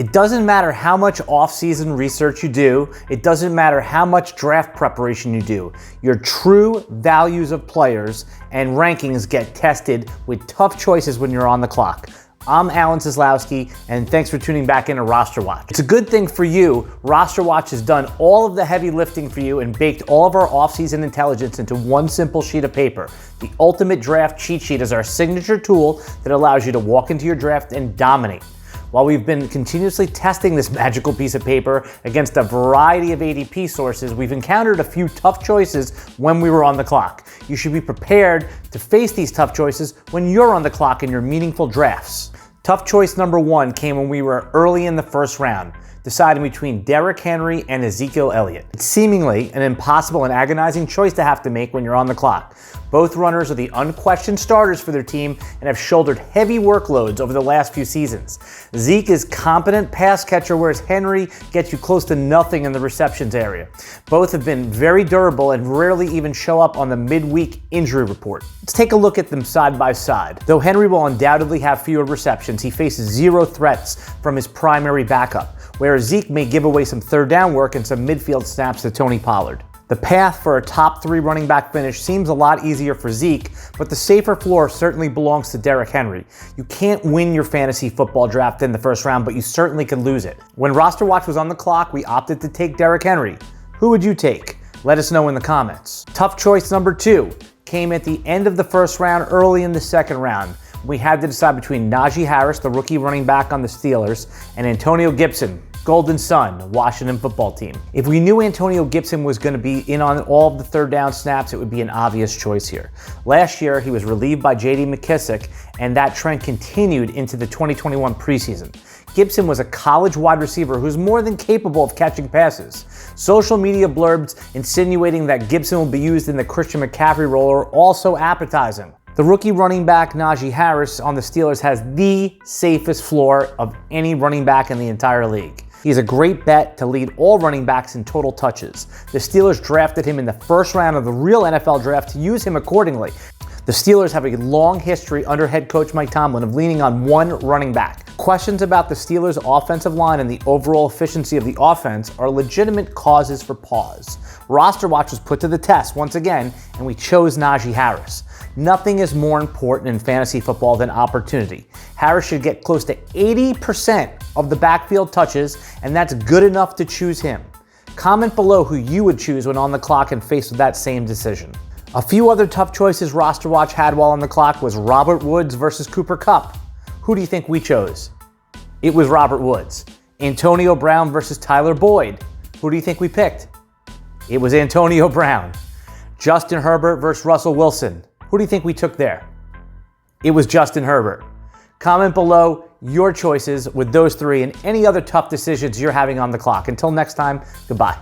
It doesn't matter how much off-season research you do. It doesn't matter how much draft preparation you do. Your true values of players and rankings get tested with tough choices when you're on the clock. I'm Seslowsky, and thanks for tuning back into RosterWatch. It's a good thing for you. RosterWatch has done all of the heavy lifting for you and baked all of our off-season intelligence into one simple sheet of paper. The Ultimate Draft Cheat Sheet is our signature tool that allows you to walk into your draft and dominate. While we've been continuously testing this magical piece of paper against a variety of ADP sources, we've encountered a few tough choices when we were on the clock. You should be prepared to face these tough choices when you're on the clock in your meaningful drafts. Tough choice number one came when we were early in the first round, deciding between Derrick Henry and Ezekiel Elliott. It's seemingly an impossible and agonizing choice to have to make when you're on the clock. Both runners are the unquestioned starters for their team and have shouldered heavy workloads over the last few seasons. Zeke is competent pass catcher, whereas Henry gets you close to nothing in the receptions area. Both have been very durable and rarely even show up on the midweek injury report. Let's take a look at them side by side. Though Henry will undoubtedly have fewer receptions, he faces zero threats from his primary backup, whereas Zeke may give away some third down work and some midfield snaps to Tony Pollard. The path for a top 3 running back finish seems a lot easier for Zeke, but the safer floor certainly belongs to Derrick Henry. You can't win your fantasy football draft in the first round, but you certainly can lose it. When RosterWatch was on the clock, we opted to take Derrick Henry. Who would you take? Let us know in the comments. Tough choice number 2 came at the end of the first round, early in the second round. We had to decide between Naji Harris, the rookie running back on the Steelers, and Antonio Gibson, Golden Sun, Washington football team. If we knew Antonio Gibson was going to be in on all of the third down snaps, it would be an obvious choice here. Last year, he was relieved by J.D. McKissick, and that trend continued into the 2021 preseason. Gibson was a college wide receiver who's more than capable of catching passes. Social media blurbs insinuating that Gibson will be used in the Christian McCaffrey role are also appetizing. The rookie running back Naji Harris on the Steelers has the safest floor of any running back in the entire league. He's a great bet to lead all running backs in total touches. The Steelers drafted him in the first round of the real NFL draft to use him accordingly. The Steelers have a long history under head coach Mike Tomlin of leaning on one running back. Questions about the Steelers' offensive line and the overall efficiency of the offense are legitimate causes for pause. RosterWatch was put to the test once again, and we chose Naji Harris. Nothing is more important in fantasy football than opportunity. Harris should get close to 80% of the backfield touches, and that's good enough to choose him. Comment below who you would choose when on the clock and faced with that same decision. A few other tough choices RosterWatch had while on the clock was Robert Woods versus Cooper Kupp. Who do you think we chose? It was Robert Woods. Antonio Brown versus Tyler Boyd. Who do you think we picked? It was Antonio Brown. Justin Herbert versus Russell Wilson. Who do you think we took there? It was Justin Herbert. Comment below your choices with those 3 and any other tough decisions you're having on the clock. Until next time, goodbye.